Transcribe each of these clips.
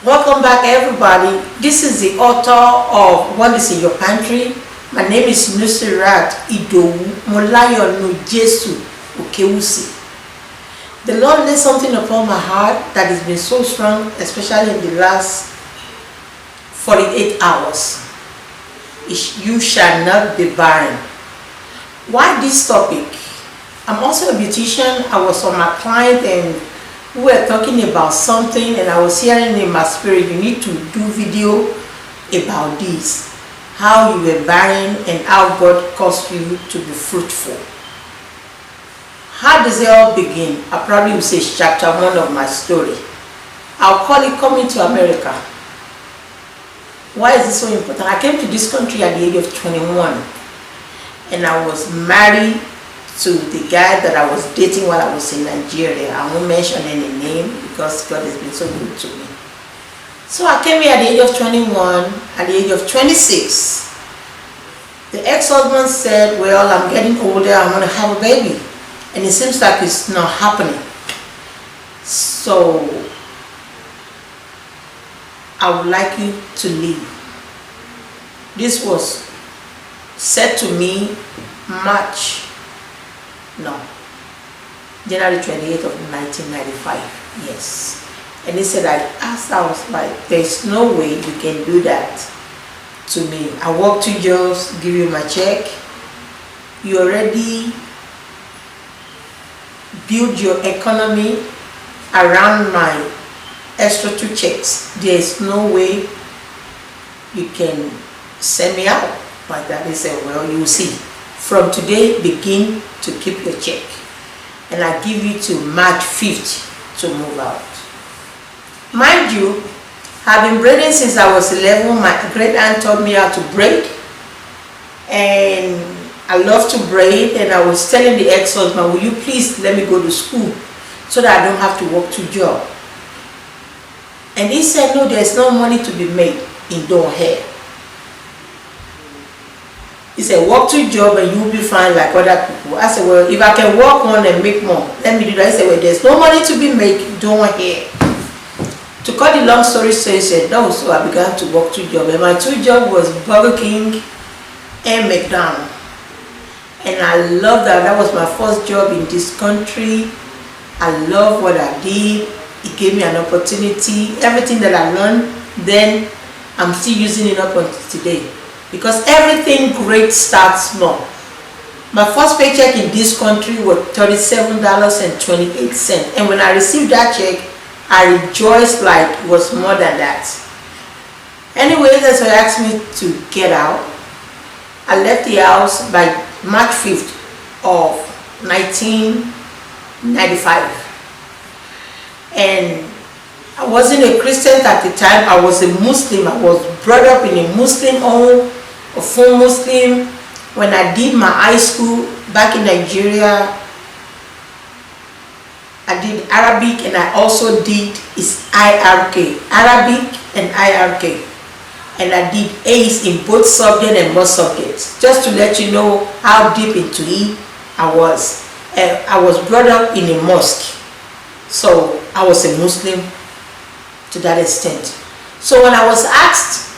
Welcome back, everybody. This is the author of What is in Your Pantry. My name is Nusirat Idowu Molayo Nujesu Okewusi. The Lord laid something upon my heart that has been so strong, especially in the last 48 hours. You shall not be barren. Why this topic? I'm also a beautician. I was on my client and we were talking about something, and I was hearing in my spirit, you need to do video about this, how you were barren and how God caused you to be fruitful. How does it all begin? I probably will say chapter 1 of my story. I'll call it Coming to America. Why is this so important? I came to this country at the age of 21, and I was married to the guy that I was dating while I was in Nigeria. I won't mention any name because God has been so good to me. So I came here at the age of 21. At the age of 26, the ex-husband said, well, I'm getting older, I want to have a baby. And it seems like it's not happening. So I would like you to leave. This was said to me January 28th of 1995, yes. And he said, I was like, there's no way you can do that to me. I work 2 jobs, give you my check. You already build your economy around my extra 2 checks. There's no way you can send me out like that. He said, well, you see, from today, begin to keep your check. And I give you to March 5th to move out. Mind you, I've been braiding since I was 11. My great aunt taught me how to braid. And I love to braid. And I was telling the ex-husband, will you please let me go to school so that I don't have to work 2 jobs? And he said, no, there's no money to be made in dough hair. He said, work 2 jobs and you'll be fine like other people. I said, well, if I can work 1 and make more, let me do that. He said, well, there's no money to be made doing hair. To cut the long story short, he said, no, so I began to work 2 jobs. And my 2 jobs was Burger King and McDonald's. And I love that. That was my first job in this country. I love what I did. It gave me an opportunity. Everything that I learned then, I'm still using it up until today. Because everything great starts small. My first paycheck in this country was $37.28. And when I received that check, I rejoiced like it was more than that. Anyway, that's what asked me to get out. I left the house by March 5th of 1995. And I wasn't a Christian at the time. I was a Muslim. I was brought up in a Muslim home, a full Muslim. When I did my high school back in Nigeria, I did Arabic and I also did IRK, Arabic and IRK. And I did A's in both subjects and most subjects. Just to let you know how deep into it I was. I was brought up in a mosque. So I was a Muslim to that extent. So when I was asked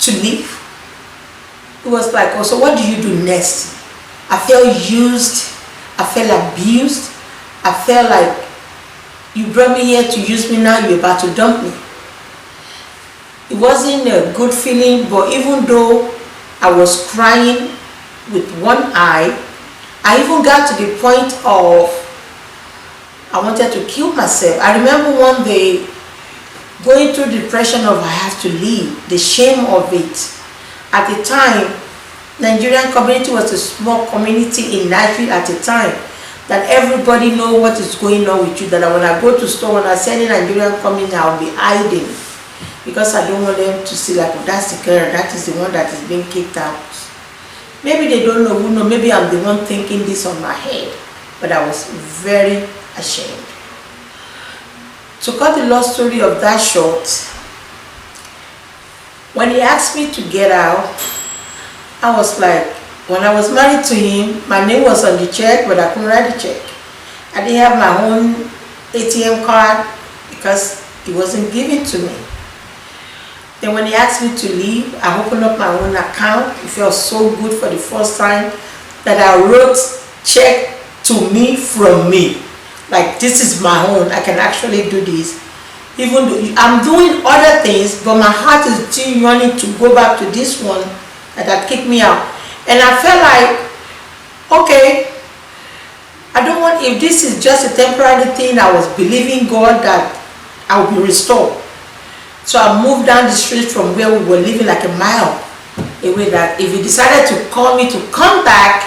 to leave, it was like, oh, so what do you do next? I felt used, I felt abused, I felt like you brought me here to use me, now you're about to dump me. It wasn't a good feeling, but even though I was crying with one eye, I even got to the point of I wanted to kill myself. I remember one day going through depression of I have to leave, the shame of it. At the time, Nigerian community was a small community in Nigeria at the time, that everybody know what is going on with you, that when I go to store, when I see any Nigerian coming, I'll be hiding. Because I don't want them to see like, oh, that's the girl, that is the one that is being kicked out. Maybe they don't know who know, maybe I'm the one thinking this on my head. But I was very ashamed. To cut the long story of that short, when he asked me to get out, I was like, when I was married to him, my name was on the check, but I couldn't write the check. I didn't have my own ATM card because it wasn't given to me. Then when he asked me to leave, I opened up my own account. It felt so good for the first time that I wrote check to me from me. Like, this is my own. I can actually do this. Even though I'm doing other things, but my heart is still yearning to go back to this one that had kicked me out. And I felt like, okay, I don't want, if this is just a temporary thing, I was believing God that I will be restored. So I moved down the street from where we were living, like a mile away, that if he decided to call me to come back,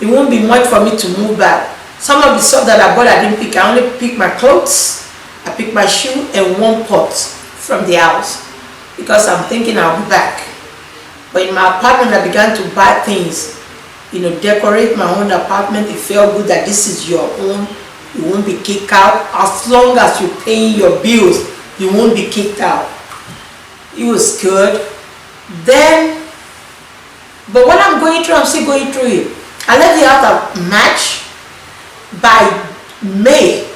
it won't be much for me to move back. Some of the stuff that I bought, I didn't pick. I only picked my clothes, I picked my shoe, and one pot from the house, because I'm thinking I'll be back. But in my apartment, I began to buy things, decorate my own apartment. It felt good that this is your own. You won't be kicked out. As long as you're paying your bills, you won't be kicked out. It was good. Then, but what I'm going through, I'm still going through it. I left the house at March. By May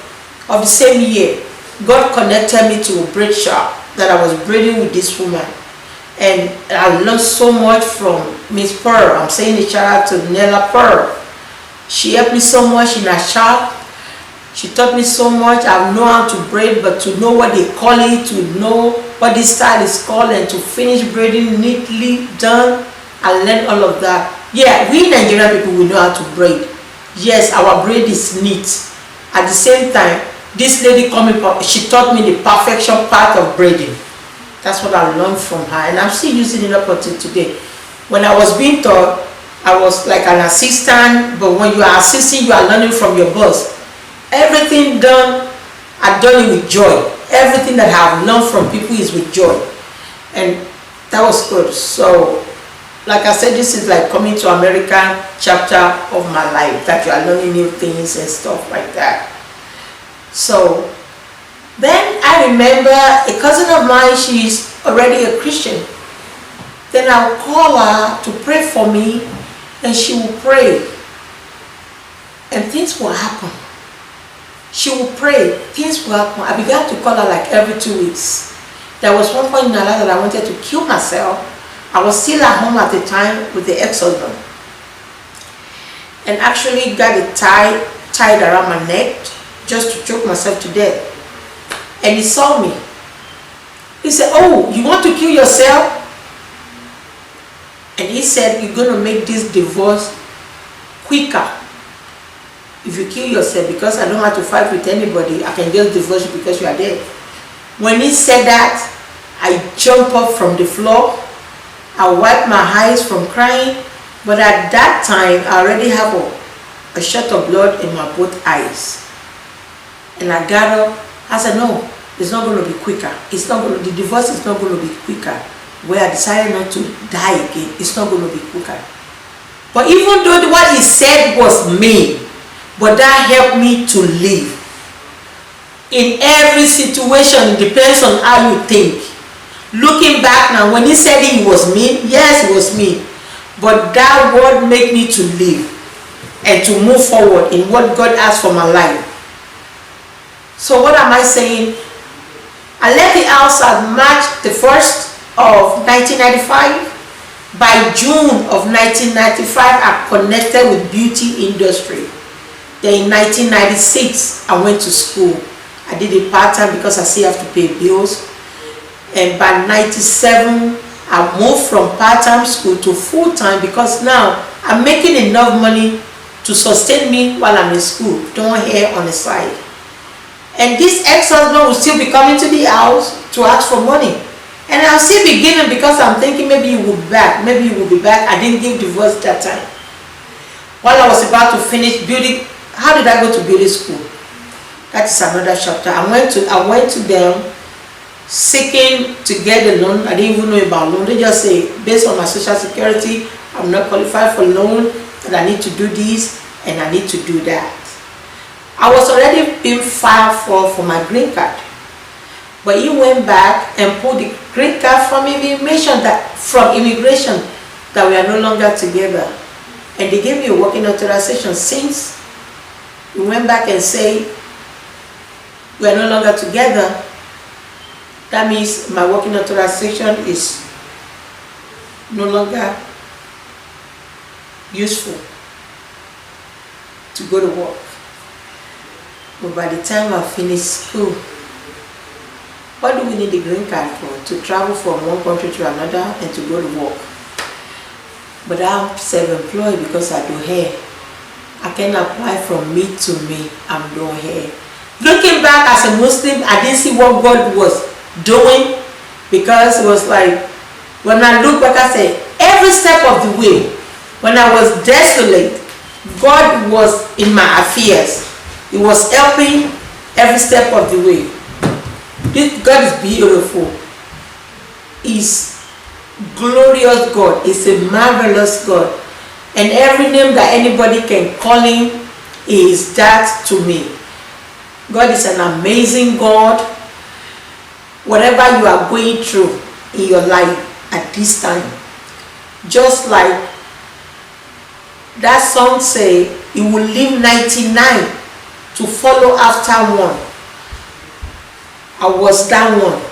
of the same year, God connected me to a braid shop that I was braiding with this woman. And I learned so much from Miss Pearl. I'm saying a shout out to Nella Pearl. She helped me so much in her shop. She taught me so much. I know how to braid, but to know what they call it, to know what this style is called, and to finish braiding neatly done, I learned all of that. Yeah, we Nigerian people, we know how to braid. Yes, our braid is neat. At the same time, this lady she taught me the perfection part of braiding. That's what I learned from her, and I'm still using it up until today. When I was being taught, I was like an assistant, but when you are assisting, you are learning from your boss. Everything done, I've done it with joy. Everything that I've learned from people is with joy, and that was good. So, like I said, this is like coming to America chapter of my life, that you are learning new things and stuff like that. So then I remember a cousin of mine, she's already a Christian. Then I'll call her to pray for me, and she will pray, and things will happen. She will pray, things will happen. I began to call her like every 2 weeks. There was one point in my life that I wanted to kill myself. I was still at home at the time with the ex-husband, and actually got a tie tied around my neck just to choke myself to death. And he saw me. He said, "Oh, you want to kill yourself?" And he said, "You're going to make this divorce quicker if you kill yourself, because I don't have to fight with anybody. I can just divorce you because you are dead." When he said that, I jumped up from the floor. I wiped my eyes from crying, but at that time, I already have a shot of blood in my both eyes. And I got up. I said, "No, it's not going to be quicker. The divorce is not going to be quicker. Where I decided not to die again, it's not going to be quicker." But even though what he said was me, but that helped me to live. In every situation, it depends on how you think. Looking back now, when he said it was me, yes, it was me. But that word made me to live and to move forward in what God has for my life. So what am I saying? I left the house on March the 1st of 1995. By June of 1995, I connected with beauty industry. Then in 1996, I went to school. I did it part-time because I still have to pay bills. And by 97, I moved from part-time school to full-time, because now I'm making enough money to sustain me while I'm in school. Don't hair on the side. And this ex-husband will still be coming to the house to ask for money. And I'll still be giving, because I'm thinking maybe you will be back. Maybe you will be back. I didn't give divorce that time. While I was about to finish beauty, how did I go to beauty school? That is another chapter. I went to them seeking to get a loan. I didn't even know about loan. They just say, based on my social security, I'm not qualified for loan, and I need to do this and I need to do that. I was already being filed for my green card, but he went back and pulled the green card from immigration that we are no longer together, and they gave me a working authorization. Since we went back and say we are no longer together, That means my working authorization is no longer useful to go to work. But by the time I finish school, what do we need the green card for? To travel from one country to another and to go to work. But I'm self-employed because I do hair. I can apply from me to me. I'm doing hair. Looking back as a Muslim, I didn't see what God was doing, because it was like, when I look back, I say, every step of the way, when I was desolate, God was in my affairs. He was helping every step of the way. This God is beautiful. He's glorious God. He's a marvelous God. And every name that anybody can call him is that to me. God is an amazing God. Whatever you are going through in your life at this time, just like that song say, he will leave 99 to follow after one. I was that one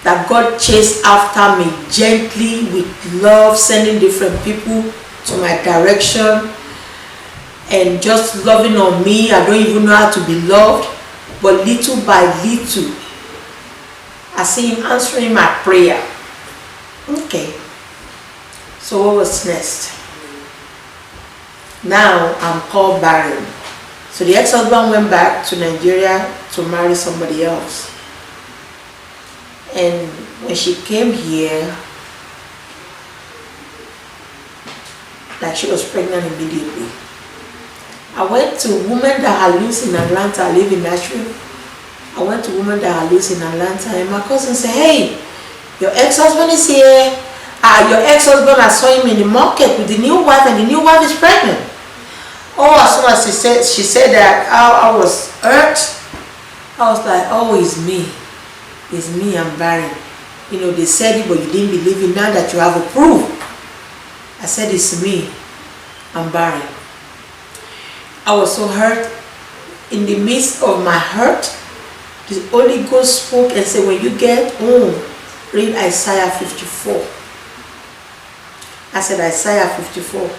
that God chased after me gently with love, sending different people to my direction and just loving on me. I don't even know how to be loved, but little by little I see him answering my prayer. Okay, so what was next? Now I'm called Barren. So the ex-husband went back to Nigeria to marry somebody else. And when she came here, like she was pregnant immediately. I went to women that I live in Atlanta. I live in Nashville. I went to women that I live in Atlanta, and my cousin said, hey, your ex-husband is here. Your ex-husband, I saw him in the market with the new wife, and the new wife is pregnant. Oh, as soon as she said that, I was hurt. I was like, oh, it's me. It's me, I'm Barren. You know, they said it, but you didn't believe it. Now that you have a proof. I said, it's me, I'm Barren. I was so hurt. In the midst of my hurt, the Holy Ghost spoke and said, when you get home, read Isaiah 54. I said, Isaiah 54.